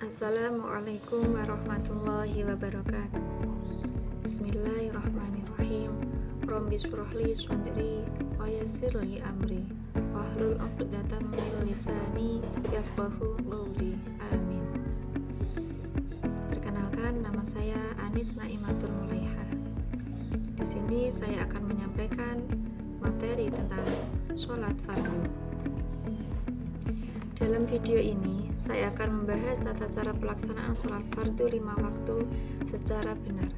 Assalamualaikum warahmatullahi wabarakatuh. Bismillahirrahmanirrahim. Rabbi shrahli sadri wa yassirli amri wahlul 'uqdatam min lisani yafqahu qawli. Amin. Perkenalkan, nama saya Anis Naimatul Mulaiha. Di sini saya akan menyampaikan materi tentang sholat fardu. Dalam video ini, saya akan membahas tata cara pelaksanaan sholat fardu 5 waktu secara benar,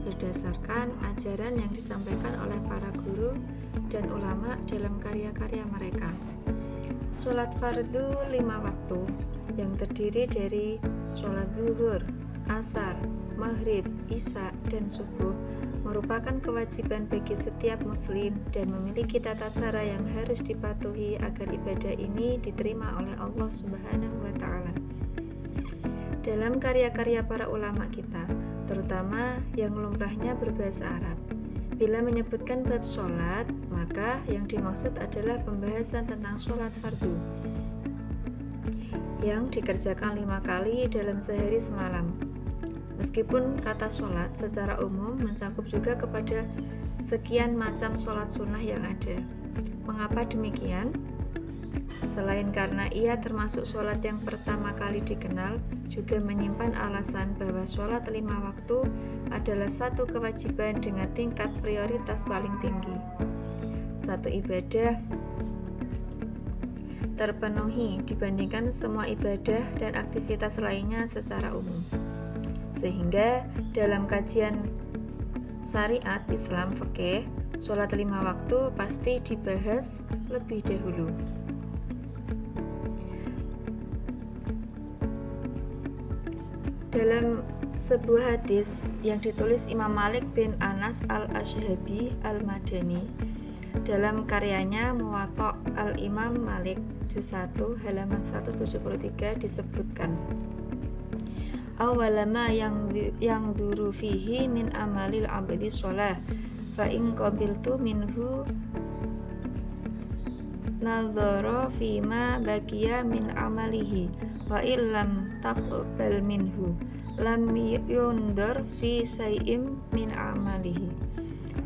berdasarkan ajaran yang disampaikan oleh para guru dan ulama dalam karya-karya mereka. Sholat fardu 5 waktu yang terdiri dari sholat zuhur, asar, maghrib, isya, dan subuh merupakan kewajiban bagi setiap muslim dan memiliki tata cara yang harus dipatuhi agar ibadah ini diterima oleh Allah Subhanahu wa Ta'ala. Dalam karya-karya para ulama kita, terutama yang lumrahnya berbahasa Arab, bila menyebutkan bab sholat, maka yang dimaksud adalah pembahasan tentang sholat fardu yang dikerjakan 5 kali dalam sehari semalam. Meskipun kata sholat secara umum mencakup juga kepada sekian macam sholat sunnah yang ada. Mengapa demikian? Selain karena ia termasuk sholat yang pertama kali dikenal, juga menyimpan alasan bahwa sholat 5 waktu adalah satu kewajiban dengan tingkat prioritas paling tinggi. Satu ibadah terpenuhi dibandingkan semua ibadah dan aktivitas lainnya secara umum. Sehingga dalam kajian syariat Islam fikih, sholat 5 waktu pasti dibahas lebih dahulu. Dalam sebuah hadis yang ditulis Imam Malik bin Anas al-Ashhabi al-Madani dalam karyanya Muwatta al-Imam Malik juz 1 halaman 173 disebutkan, awalama yang duru fihi min amalil abdi sholah fa in qabiltu minhu nadhara fima bagiya min amalihi wa illam taqbal minhu lam yundar fi say'im min amalihi,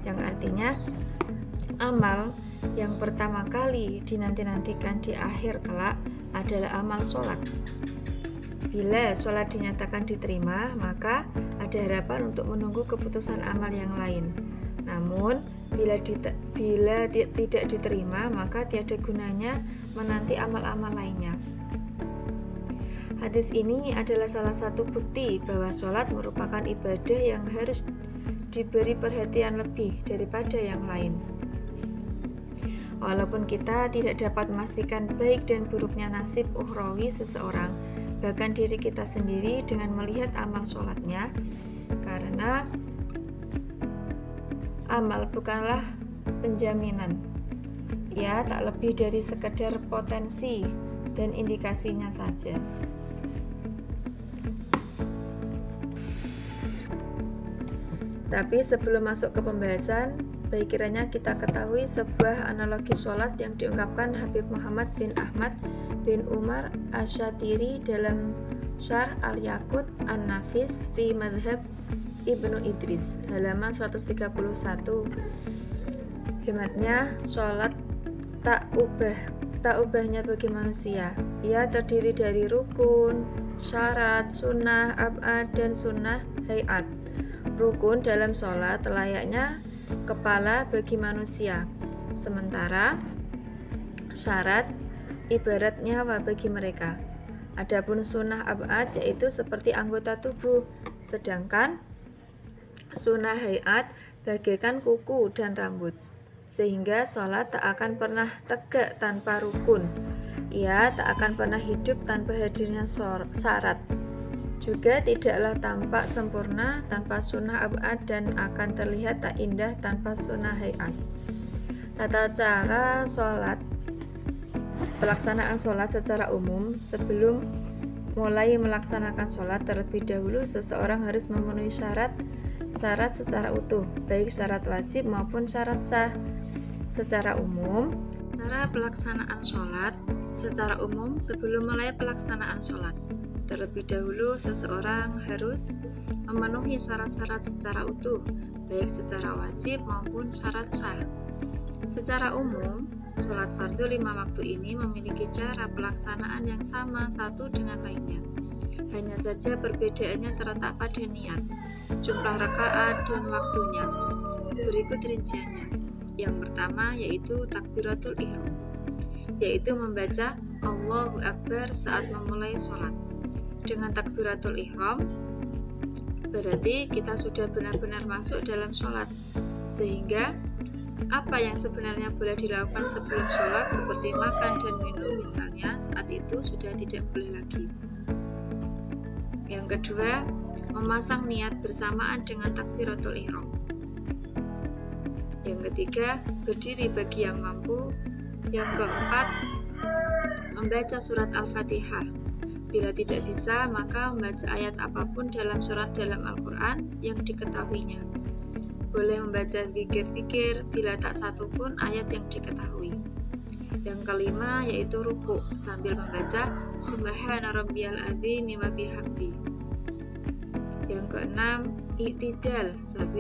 yang artinya amal yang pertama kali dinanti-nantikan di akhir kelak adalah amal sholat. Bila sholat dinyatakan diterima, maka ada harapan untuk menunggu keputusan amal yang lain. Namun, bila tidak diterima, maka tiada gunanya menanti amal-amal lainnya. Hadis ini adalah salah satu bukti bahwa sholat merupakan ibadah yang harus diberi perhatian lebih daripada yang lain. Walaupun kita tidak dapat memastikan baik dan buruknya nasib ukhrawi seseorang, bahkan diri kita sendiri dengan melihat amal sholatnya, karena amal bukanlah penjaminan. Ia tak lebih dari sekedar potensi dan indikasinya saja. Tapi sebelum masuk ke pembahasan, baik kiranya kita ketahui sebuah analogi sholat yang diungkapkan Habib Muhammad bin Ahmad bin Umar Asy-Syatiri dalam Syarh Al-Yaqut An-Nafis fi Madhhab Ibnu Idris halaman 131. Hematnya, sholat tak ubahnya bagi manusia. Ia terdiri dari rukun, syarat, sunnah, ab'ad, dan sunnah hayat. Rukun dalam sholat layaknya kepala bagi manusia, sementara syarat ibarat nyawa bagi mereka. Adapun sunnah ab'ad yaitu seperti anggota tubuh, sedangkan sunnah hayat bagaikan kuku dan rambut. Sehingga sholat tak akan pernah tegak tanpa rukun. Ia tak akan pernah hidup tanpa hadirnya syarat. Juga tidaklah tampak sempurna tanpa sunnah ab'ad dan akan terlihat tak indah tanpa sunnah hayat. Tata cara sholat. Pelaksanaan sholat secara umum. Sebelum mulai melaksanakan sholat, terlebih dahulu seseorang harus memenuhi syarat secara utuh, baik syarat wajib maupun syarat sah. Secara umum, cara pelaksanaan sholat secara umum sebelum mulai pelaksanaan sholat. Terlebih dahulu, seseorang harus memenuhi syarat-syarat secara utuh, baik secara wajib maupun syarat sah. Secara umum, sholat fardu 5 waktu ini memiliki cara pelaksanaan yang sama satu dengan lainnya. Hanya saja perbedaannya terletak pada niat, jumlah rakaat, dan waktunya. Berikut rinciannya. Yang pertama yaitu takbiratul ihram, yaitu membaca Allahu Akbar saat memulai sholat. Dengan takbiratul ihram, berarti kita sudah benar-benar masuk dalam sholat, sehingga apa yang sebenarnya boleh dilakukan sebelum sholat seperti makan dan minum misalnya, saat itu sudah tidak boleh lagi. Yang kedua, memasang niat bersamaan dengan takbiratul ihram. Yang ketiga, berdiri bagi yang mampu. Yang keempat, membaca surat Al-Fatihah. Bila tidak bisa, maka membaca ayat apapun dalam surat dalam Al-Quran yang diketahuinya. Boleh membaca zikir-zikir bila tak satu pun ayat yang diketahui. Yang kelima yaitu ruku sambil membaca Subhana rabbiyal azim wa bihamdi. Yang keenam, i'tidal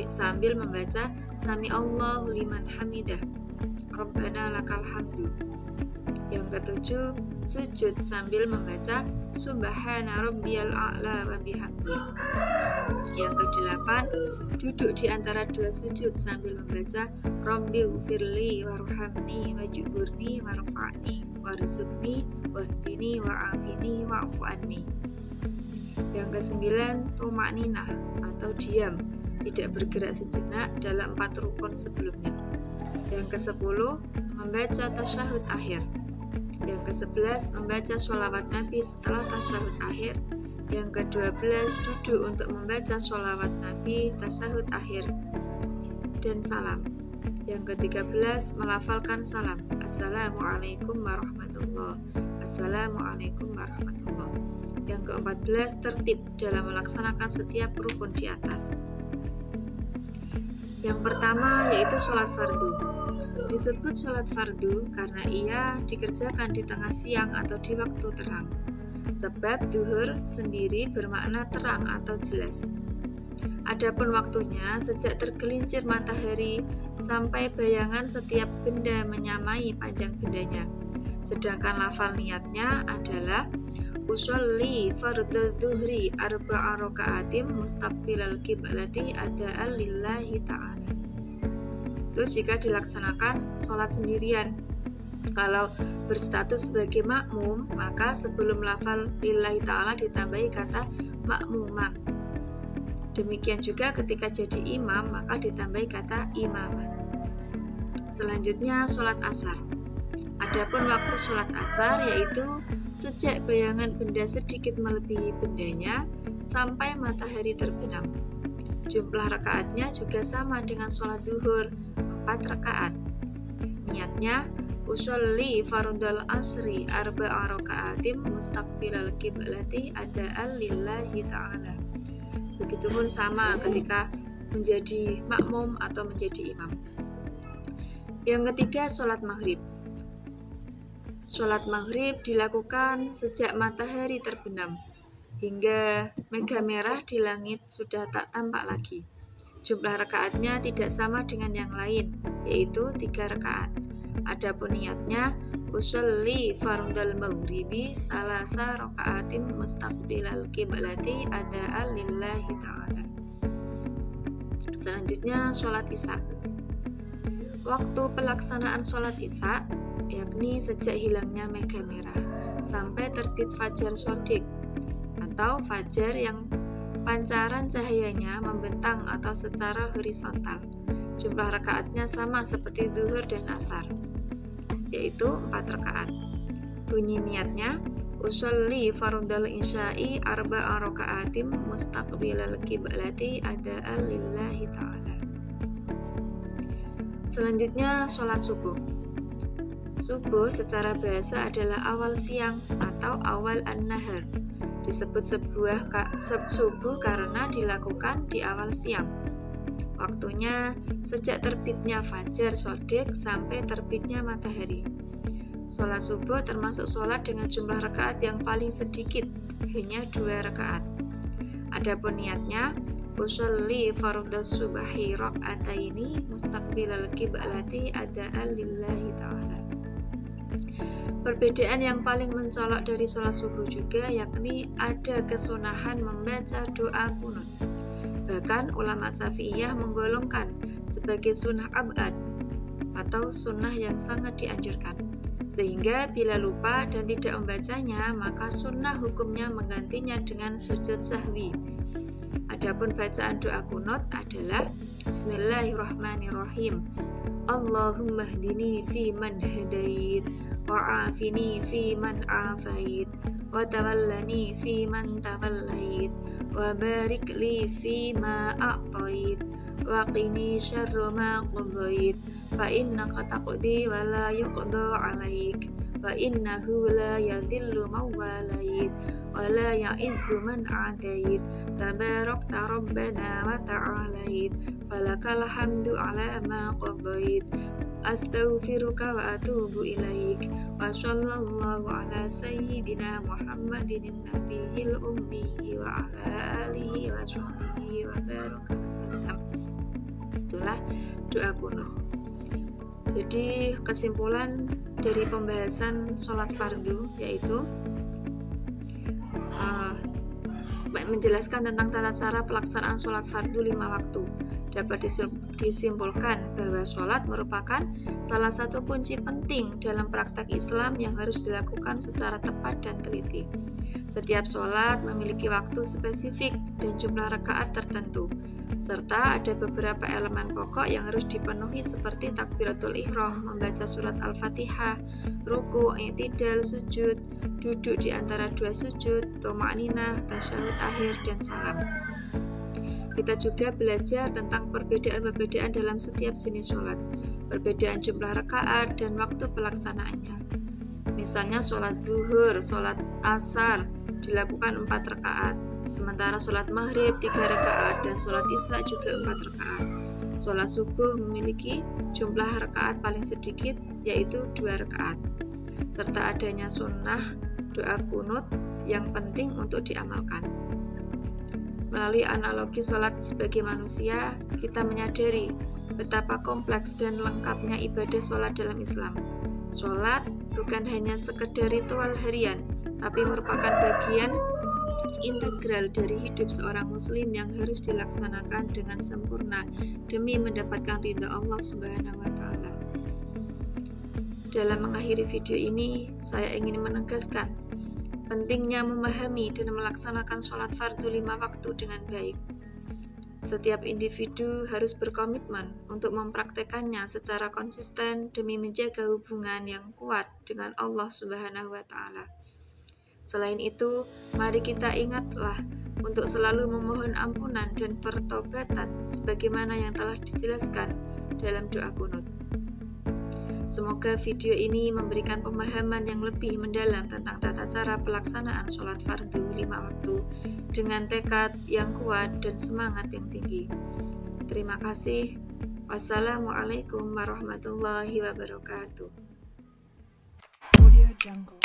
sambil membaca Sami Allahu liman hamidah, Rabbana lakal hamdu. Yang ketujuh, sujud sambil membaca Subhana rabbiyal a'la wa bihamdi. Yang kedelapan, duduk di antara dua sujud sambil membaca Rabbighfirli warhamni wajburni warfa'ni warzuqni wahdini wa'afini wa'fu anni. Yang kesembilan, tumakninah atau diam, tidak bergerak sejenak dalam 4 rukun sebelumnya. Yang kesepuluh, membaca tasyahud akhir. Yang ke-11, membaca sholawat Nabi setelah tasyahud akhir. Yang ke-12, duduk untuk membaca sholawat Nabi, tasyahud akhir, dan salam. Yang ke-13, melafalkan salam. Assalamualaikum warahmatullahi wabarakatuh. Assalamualaikum warahmatullahi wabarakatuh. Yang ke-14, tertib dalam melaksanakan setiap rukun di atas. Yang pertama yaitu sholat fardu. Disebut sholat fardu karena ia dikerjakan di tengah siang atau di waktu terang. Sebab duhur sendiri bermakna terang atau jelas. Adapun waktunya sejak tergelincir matahari sampai bayangan setiap benda menyamai panjang bendanya. Sedangkan lafal niatnya adalah usolli fardhu dhuhri arba'a raka'atin mustaqbilal qiblati ada'an lillahi ta'ala. Itu jika dilaksanakan sholat sendirian. Kalau berstatus sebagai makmum, maka sebelum lafal lillahi ta'ala ditambahi kata makmuman. Demikian juga ketika jadi imam, maka ditambahi kata imaman. Selanjutnya sholat asar. Adapun waktu sholat asar yaitu sejak bayangan benda sedikit melebihi bendanya sampai matahari terbenam. Jumlah rakaatnya juga sama dengan sholat duhur, 4 rakaat. Niatnya usolli fardal asri arba'a raka'atin mustaqbilal qiblati ada'an lillahi ta'ala. Begitupun sama ketika menjadi makmum atau menjadi imam. Yang ketiga, sholat maghrib. Sholat maghrib dilakukan sejak matahari terbenam hingga mega merah di langit sudah tak tampak lagi. Jumlah rakaatnya tidak sama dengan yang lain, yaitu 3 rakaat. Adapun niatnya usolli fardal maghribi salasa raka'atin mustaqbilal qiblati ada'an lillahi ta'ala. Selanjutnya sholat isya. Waktu pelaksanaan sholat isya yakni sejak hilangnya mega merah sampai terbit fajar shodiq atau fajar yang pancaran cahayanya membentang atau secara horizontal. Jumlah rakaatnya sama seperti zuhur dan asar, yaitu 4 rakaat. Bunyi niatnya usolli fardal isya'i arba'a raka'atin mustaqbilal qiblati ada'an lillahi ta'ala. Selanjutnya sholat subuh. Subuh secara bahasa adalah awal siang atau awal an-nahar. Disebut subuh karena dilakukan di awal siang. Waktunya sejak terbitnya fajar shodiq sampai terbitnya matahari. Sholat subuh termasuk sholat dengan jumlah rakaat yang paling sedikit, hanya 2 rakaat. Adapun niatnya, usolli fardhas subhi raka'ataini mustaqbilal qiblati adaan lillahi ta'ala. Perbedaan yang paling mencolok dari sholat subuh juga yakni ada kesunahan membaca doa qunut. Bahkan ulama Syafi'iyah menggolongkan sebagai sunnah abad atau sunnah yang sangat dianjurkan. Sehingga bila lupa dan tidak membacanya, maka sunnah hukumnya menggantinya dengan sujud sahwi. Adapun bacaan doa qunut adalah Bismillahirrahmanirrahim. Allahumma hdini fi man hadait, wa'afini fi man afait, wa tawallani fi man tawallait, wa barik li fi ma a'tait, wa qini syarra ma qadait, fa innaka taqdi wa la yuqda 'alaik, wa innahu la yadhillu man walait, wa la ya'izzu man 'adait, tabarakta rabbana wa ta'alait, falakal hamdu 'ala ma qadait, astaghfiruka wa atubu ilaik, wa sallallahu ala sayyidina Muhammadin nabiyil ummi wa ala alihi wa sahbihi wa baraka wasallam. Itulah doa qunut. Jadi kesimpulan dari pembahasan sholat fardu yaitu menjelaskan tentang tata cara pelaksanaan sholat fardu 5 waktu. Dapat disimpulkan bahwa sholat merupakan salah satu kunci penting dalam praktek Islam yang harus dilakukan secara tepat dan teliti. Setiap sholat memiliki waktu spesifik dan jumlah rakaat tertentu, serta ada beberapa elemen pokok yang harus dipenuhi seperti takbiratul ihram, membaca surat Al-Fatihah, ruku, i'tidal, sujud, duduk di antara 2 sujud, thama'ninah, tasyahud akhir, dan salam. Kita juga belajar tentang perbedaan-perbedaan dalam setiap jenis sholat, perbedaan jumlah rakaat dan waktu pelaksanaannya. Misalnya sholat zuhur, sholat asar dilakukan 4 rakaat, sementara sholat maghrib 3 rakaat dan sholat isya juga 4 rakaat. Sholat subuh memiliki jumlah rakaat paling sedikit yaitu 2 rakaat, serta adanya sunnah doa qunut yang penting untuk diamalkan. Melalui analogi sholat sebagai manusia, kita menyadari betapa kompleks dan lengkapnya ibadah sholat dalam Islam. Sholat bukan hanya sekedar ritual harian, tapi merupakan bagian integral dari hidup seorang muslim yang harus dilaksanakan dengan sempurna demi mendapatkan ridha Allah Subhanahu wa Ta'ala. Dalam mengakhiri video ini, saya ingin menegaskan pentingnya memahami dan melaksanakan sholat fardu 5 waktu dengan baik. Setiap individu harus berkomitmen untuk mempraktekannya secara konsisten demi menjaga hubungan yang kuat dengan Allah Subhanahu wa Ta'ala. Selain itu, mari kita ingatlah untuk selalu memohon ampunan dan pertobatan sebagaimana yang telah dijelaskan dalam doa qunut. Semoga video ini memberikan pemahaman yang lebih mendalam tentang tata cara pelaksanaan sholat fardu 5 waktu dengan tekad yang kuat dan semangat yang tinggi. Terima kasih. Wassalamualaikum warahmatullahi wabarakatuh. Audio Jungle.